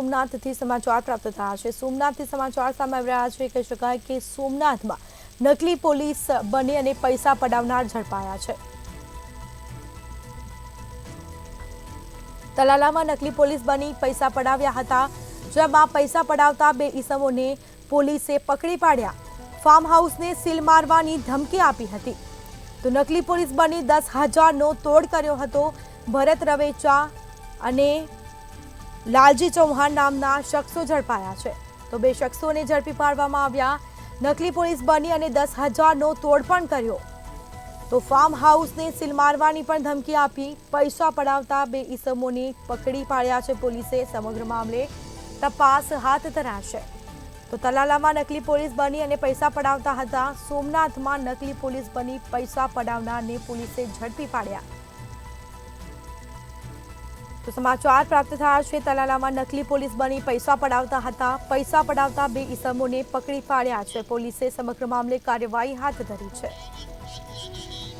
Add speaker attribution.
Speaker 1: સોમનાથથી સમાચાર પ્રાપ્ત થયા છે। સોમનાથથી સમાચાર સામે આવી રહ્યા છે। કહી શકાય કે સોમનાથમાં નકલી પોલીસ બની અને પૈસા પડાવનાર ઝડપાયા છે। તલાલામાં નકલી પોલીસ બની પૈસા પડાવ્યા હતા, જેમાં પૈસા પડાવતા બે ઈસમોને પોલીસે પકડી પાડ્યા। ફાર્મ હાઉસને સીલ મારવાની ધમકી આપી હતી, તો નકલી પોલીસ બની 10,000નો તોડ કર્યો હતો। ભરત રવેચા અને લાલજી ચૌહાણ નામના શખ્સો ઝડપાયા છે, તો બે શખ્સોને ઝડપી પાડવામાં આવ્યા। નકલી પોલીસ બની અને 10,000નો તોડ પણ કર્યો, તો ફાર્મ હાઉસને સીલ મારવાની પણ ધમકી આપી પૈસા પડાવતા બે ઈસમોને પકડી પાડ્યા છે પોલીસે। સમગ્ર મામલે તપાસ હાથ ધરાશે। તો તલાલામાં નકલી પોલીસ બની અને પૈસા પડાવતા હતા, સોમનાથમાં નકલી પોલીસ બની પૈસા પડાવનારને પોલીસે ઝડપી પાડ્યા। તો સમાચાર પ્રાપ્ત થયા છે, તલાલામાં નકલી પોલીસ બની પૈસા પડાવતા હતા, પૈસા પડાવતા બે ઈસમોને પકડી પાડ્યા છે પોલીસે। સમગ્ર મામલે કાર્યવાહી હાથ ધરી છે।